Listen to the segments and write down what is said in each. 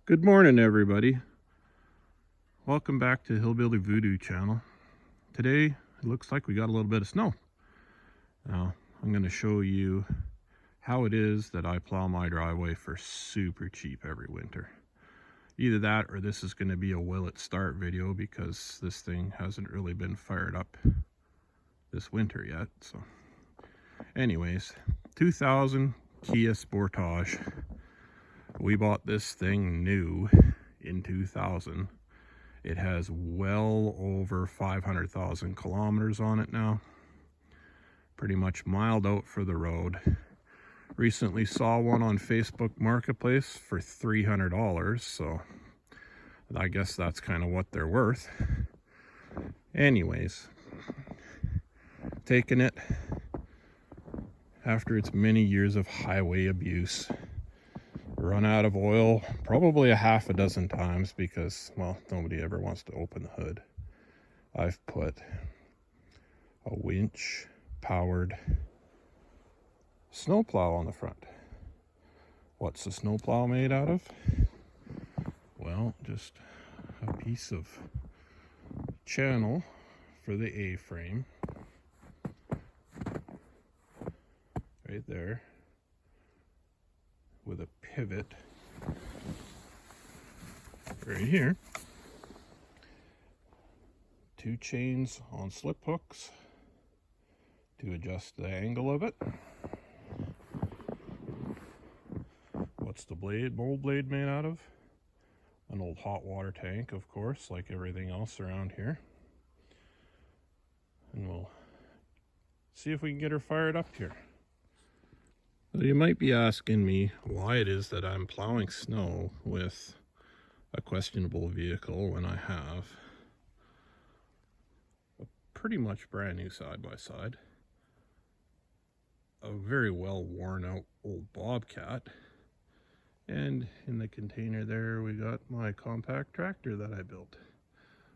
Good morning, everybody. Welcome back to Hillbilly Voodoo channel. Today it looks like we got a little bit of snow. Now I'm going to show you how it is that I plow my driveway for super cheap every winter. Either that or this is going to be a will it start video because this thing hasn't really been fired up this winter yet. So anyways, 2000 Kia Sportage. We bought this thing new in 2000. It has well over 500,000 kilometers on it now. Pretty much miled out for the road. Recently saw one on Facebook Marketplace for $300, so I guess that's kind of what they're worth. Anyways, taking it after its many years of highway abuse. Run out of oil probably a half a dozen times because, well, nobody ever wants to open the hood. I've put a winch powered snowplow on the front. What's the snowplow made out of? Well, just a piece of channel for the A-frame right there, with a pivot right here, 2 chains on slip hooks to adjust the angle of it. What's the blade, mold blade made out of? An old hot water tank, of course, like everything else around here. And we'll see if we can get her fired up here. You might be asking me why it is that I'm plowing snow with a questionable vehicle when I have a pretty much brand new side-by-side, a very well worn out old Bobcat, and in the container there we got my compact tractor that I built.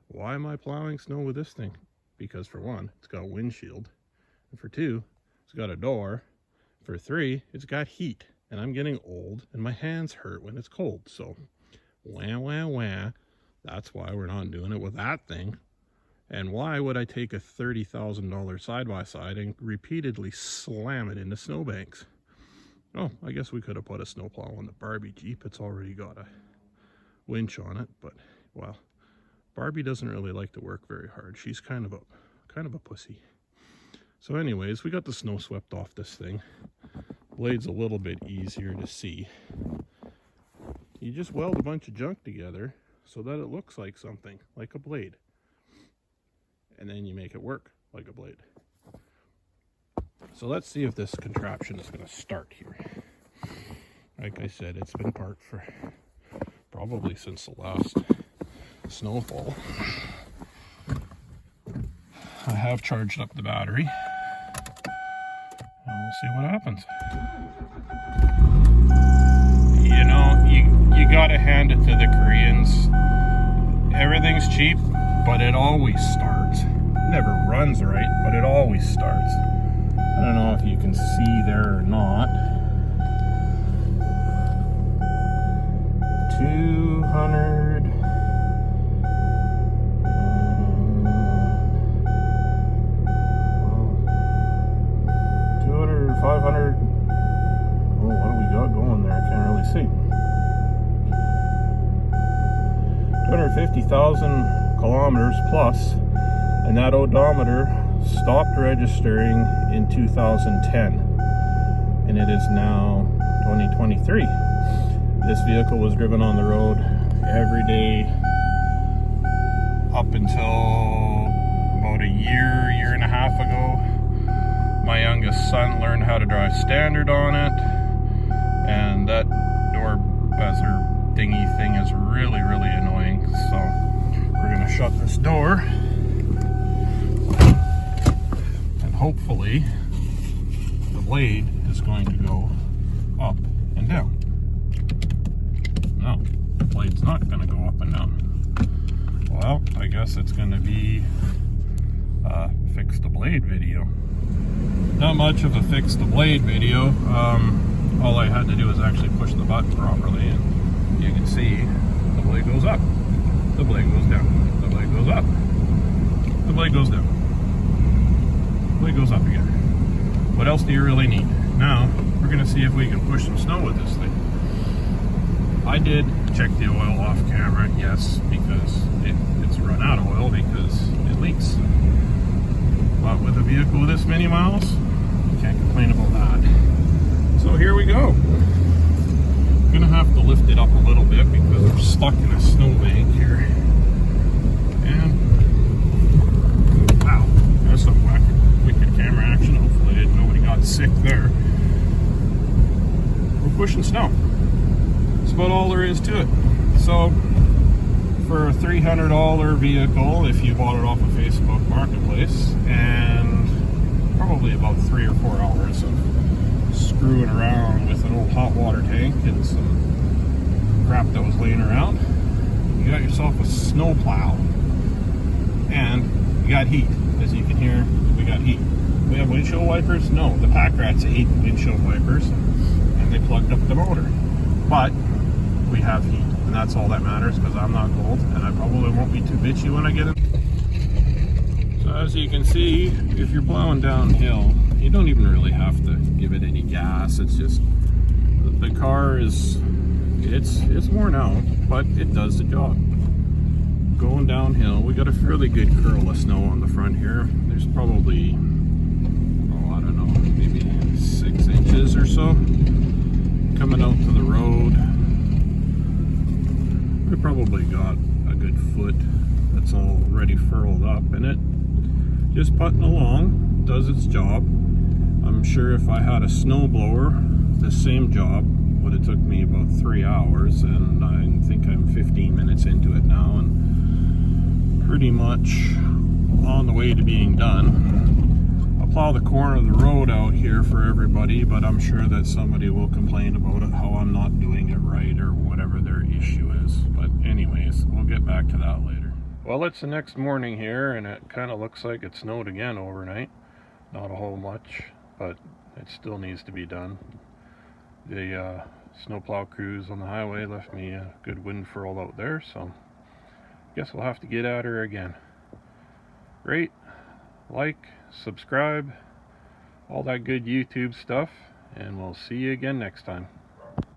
Why am I plowing snow with this thing? Because for one, it's got a windshield, and for two, it's got a door. For 3, it's got heat, and I'm getting old, and my hands hurt when it's cold. So, wah. That's why we're not doing it with that thing. And why would I take a $30,000 side-by-side and repeatedly slam it into snowbanks? Oh, I guess we could have put a snowplow on the Barbie Jeep. It's already got a winch on it, but, well, Barbie doesn't really like to work very hard. She's kind of a pussy. So anyways, we got the snow swept off this thing. Blade's a little bit easier to see. You just weld a bunch of junk together so that it looks like something, like a blade. And then you make it work like a blade. So let's see if this contraption is going to start here. Like I said, it's been parked for probably since the last snowfall. I have charged up the battery. And we'll see what happens. You know, you gotta hand it to the Koreans. Everything's cheap, but it always starts. It never runs right, but it always starts. I don't know if you can see there or not. 200. 500. Oh, what do we got going there? I can't really see. 250,000 kilometers plus, and that odometer stopped registering in 2010, and it is now 2023. This vehicle was driven on the road every day up until about a year and a half ago. My youngest son learned how to drive standard on it, and that door buzzer dingy thing is really annoying. So we're gonna shut this door, and hopefully the blade is going to go up and down. No, the blade's not gonna go up and down. Well, I guess it's gonna be a fix the blade video. Not much of a fix the blade video. All I had to do was actually push the button properly and the you can see, the blade goes up, the blade goes down, the blade goes up, the blade goes down, the blade goes up again. What else do you really need? Now, we're going to see if we can push some snow with this thing. I did check the oil off camera, yes, because it's run out of oil because it leaks. But with a vehicle with this many miles, can't complain about that. So here we go. Gonna have to lift it up a little bit because we're stuck in a snowbank here. And wow, that's some wicked camera action. Hopefully nobody got sick there. We're pushing snow. That's about all there is to it. So for a $300 vehicle, if you bought it off of Facebook Marketplace, and probably about 3 or 4 hours of screwing around with an old hot water tank and some crap that was laying around, you got yourself a snow plow. And you got heat. As you can hear, we got heat. We have windshield wipers? No, the pack rats ate windshield wipers and they plugged up the motor. But we have heat, and that's all that matters, because I'm not cold and I probably won't be too bitchy when I get in. So as you can see, if you're plowing downhill, you don't even really have to give it any gas. It's just the car is it's worn out, but it does the job. Going downhill, we got a fairly good curl of snow on the front here. There's probably, oh, I don't know, maybe 6 inches or so coming out to the road. We probably got a good foot that's already furled up in it. Just putting along, does its job. I'm sure if I had a snow blower, the same job would have took me about 3 hours, and I think I'm 15 minutes into it now and pretty much on the way to being done. I'll plow the corner of the road out here for everybody, but I'm sure that somebody will complain about it, how I'm not doing it right or whatever their issue is. But anyways, we'll get back to that later. Well, it's the next morning here, and it kind of looks like it snowed again overnight. Not a whole much, but it still needs to be done. The snowplow crews on the highway left me a good wind furl out there, so I guess we'll have to get at her again. Rate, like, subscribe, all that good YouTube stuff, and we'll see you again next time.